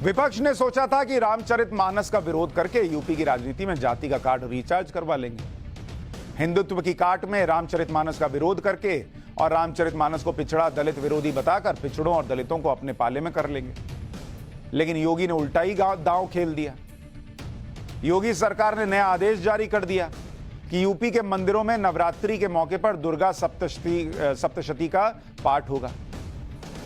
विपक्ष ने सोचा था कि रामचरितमानस का विरोध करके यूपी की राजनीति में जाति का कार्ड रिचार्ज करवा लेंगे। हिंदुत्व की काट में रामचरितमानस का विरोध करके और रामचरितमानस को पिछड़ा दलित विरोधी बताकर पिछड़ों और दलितों को अपने पाले में कर लेंगे। लेकिन योगी ने उल्टा ही दांव खेल दिया। योगी सरकार ने नया आदेश जारी कर दिया कि यूपी के मंदिरों में नवरात्रि के मौके पर दुर्गा सप्तशती का पाठ होगा,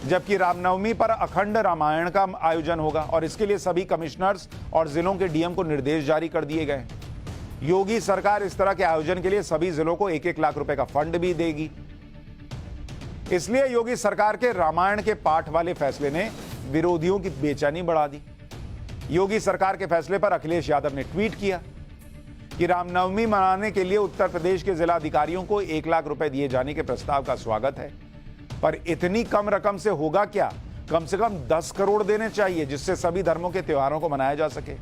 जबकि रामनवमी पर अखंड रामायण का आयोजन होगा और इसके लिए सभी कमिश्नर्स और जिलों के डीएम को निर्देश जारी कर दिए गए। योगी सरकार इस तरह के आयोजन के लिए सभी जिलों को 1-1 लाख रुपए का फंड भी देगी। इसलिए योगी सरकार के रामायण के पाठ वाले फैसले ने विरोधियों की बेचैनी बढ़ा दी। योगी सरकार के फैसले पर अखिलेश यादव ने ट्वीट किया कि रामनवमी मनाने के लिए उत्तर प्रदेश के जिलाधिकारियों को 1 लाख रुपए दिए जाने के प्रस्ताव का स्वागत है, पर इतनी कम रकम से होगा क्या? कम से कम 10 करोड़ देने चाहिए, जिससे सभी धर्मों के त्योहारों को मनाया जा सके।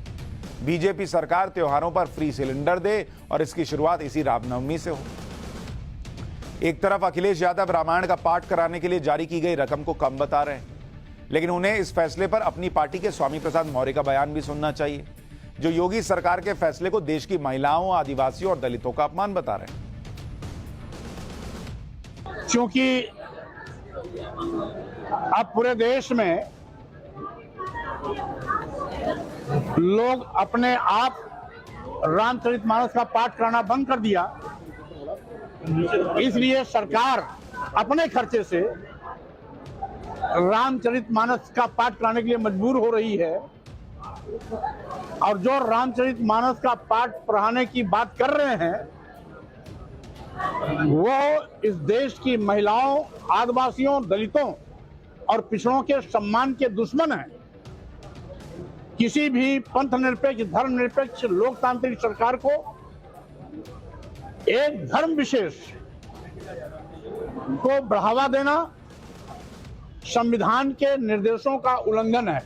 बीजेपी सरकार त्योहारों पर फ्री सिलेंडर दे और इसकी शुरुआत इसी रामनवमी से हो। एक तरफ अखिलेश यादव रामायण का पाठ कराने के लिए जारी की गई रकम को कम बता रहे हैं, लेकिन उन्हें इस फैसले पर अपनी पार्टी के स्वामी प्रसाद मौर्य का बयान भी सुनना चाहिए, जो योगी सरकार के फैसले को देश की महिलाओं, आदिवासियों और दलितों का अपमान बता रहे हैं। क्योंकि अब पूरे देश में लोग अपने आप रामचरितमानस का पाठ कराना बंद कर दिया, इसलिए सरकार अपने खर्चे से रामचरितमानस का पाठ कराने के लिए मजबूर हो रही है। और जो रामचरितमानस का पाठ पढ़ाने की बात कर रहे हैं वो इस देश की महिलाओं, आदिवासियों, दलितों और पिछड़ों के सम्मान के दुश्मन हैं। किसी भी पंथ निरपेक्ष, धर्मनिरपेक्ष, लोकतांत्रिक सरकार को एक धर्म विशेष को बढ़ावा देना संविधान के निर्देशों का उल्लंघन है।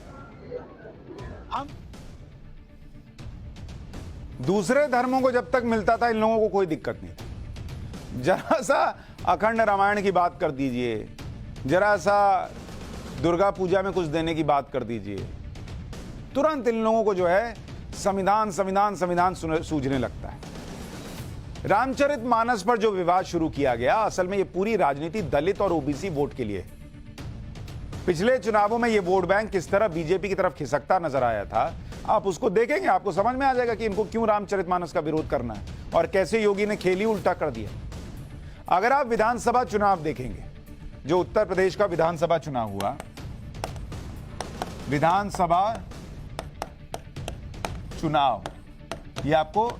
दूसरे धर्मों को जब तक मिलता था इन लोगों को कोई दिक्कत नहीं थी। जरा सा अखंड रामायण की बात कर दीजिए, जरा सा दुर्गा पूजा में कुछ देने की बात कर दीजिए, तुरंत इन लोगों को जो है संविधान सूझने लगता है। रामचरितमानस पर जो विवाद शुरू किया गया, असल में ये पूरी राजनीति दलित और ओबीसी वोट के लिए। पिछले चुनावों में ये वोट बैंक किस तरह बीजेपी की तरफ खिसकता नजर आया था, आप उसको देखेंगे, आपको समझ में आ जाएगा कि इनको क्यों रामचरितमानस का विरोध करना है और कैसे योगी ने खेल ही उल्टा कर दिया। अगर आप विधानसभा चुनाव देखेंगे, जो उत्तर प्रदेश का विधानसभा चुनाव हुआ, विधानसभा चुनाव, ये आपको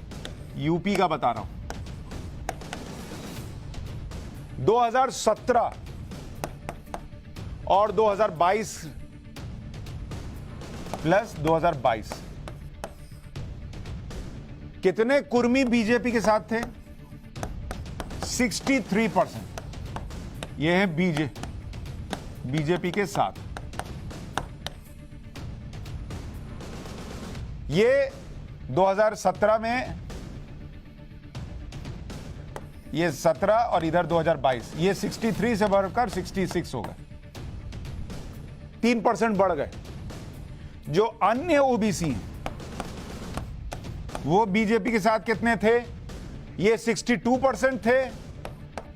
यूपी का बता रहा हूं, 2017 और 2022 प्लस 2022 कितने कुर्मी बीजेपी के साथ थे? 63%। यह है बीजेपी के साथ। ये 2017 में, ये 17 और इधर 2022, ये 63 से बढ़कर 66 हो गए, 3% बढ़ गए। जो अन्य ओबीसी हैं वो बीजेपी के साथ कितने थे? ये 62% थे,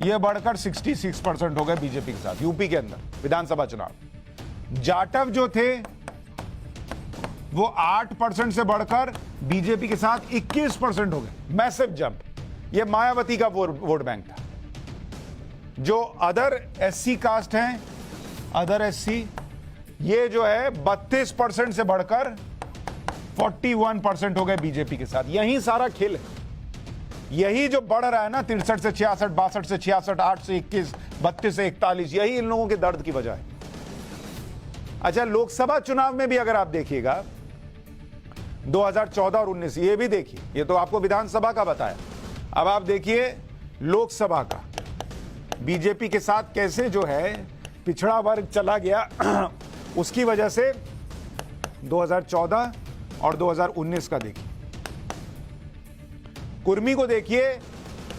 ये बढ़कर 66% हो गए बीजेपी के साथ यूपी के अंदर विधानसभा चुनाव। जाटव जो थे वो 8% से बढ़कर बीजेपी के साथ 21% हो गए, मैसिव जंप। ये मायावती का वोट बैंक था। जो अदर एससी कास्ट हैं, अदर एससी, ये जो है 32% से बढ़कर 41% हो गए बीजेपी के साथ। यही सारा खेल है, यही जो बढ़ रहा है ना, 63 से 66, 62 से 66, 8 से 21, 32 से 41, यही इन लोगों के दर्द की वजह है। अच्छा, लोकसभा चुनाव में भी अगर आप देखिएगा 2014 और 19, ये भी देखिए, ये तो आपको विधानसभा का बताया। अब आप देखिए लोकसभा का, बीजेपी के साथ कैसे जो है पिछड़ा वर्ग चला गया। उसकी वजह से 2014 और 2019 का देखिए, कुर्मी को देखिए,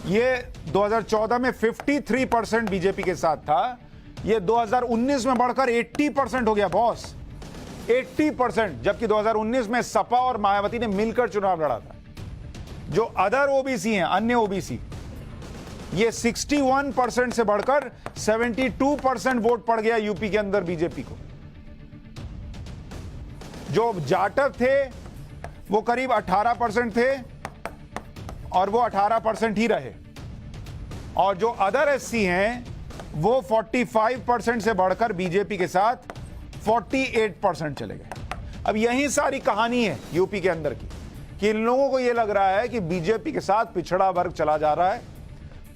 ये 2014 में 53% बीजेपी के साथ था, ये 2019 में बढ़कर 80% हो गया बॉस। 80%, जबकि 2019 में सपा और मायावती ने मिलकर चुनाव लड़ा था। जो अदर ओबीसी हैं, अन्य ओबीसी, ये 61% से बढ़कर 72% वोट पड़ गया यूपी के अंदर बीजेपी को। जो जाटव थे वो करीब 18% थे और वो 18% ही रहे, और जो अदर एससी हैं वो 45% से बढ़कर बीजेपी के साथ 48% चले गए। अब यही सारी कहानी है यूपी के अंदर की, कि इन लोगों को यह लग रहा है कि बीजेपी के साथ पिछड़ा वर्ग चला जा रहा है,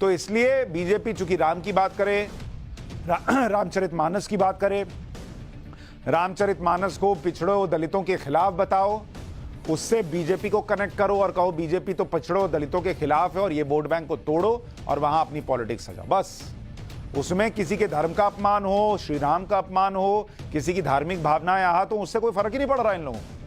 तो इसलिए बीजेपी चूंकि राम की बात करे, रामचरितमानस की बात करे, रामचरितमानस को पिछड़ों दलितों के खिलाफ बताओ, उससे बीजेपी को कनेक्ट करो और कहो बीजेपी तो पिछड़ों दलितों के खिलाफ है और ये वोट बैंक को तोड़ो और वहां अपनी पॉलिटिक्स सजाओ। बस उसमें किसी के धर्म का अपमान हो, श्री राम का अपमान हो, किसी की धार्मिक भावनाएं आहत हो, उससे कोई फर्क ही नहीं पड़ रहा इन लोगों को।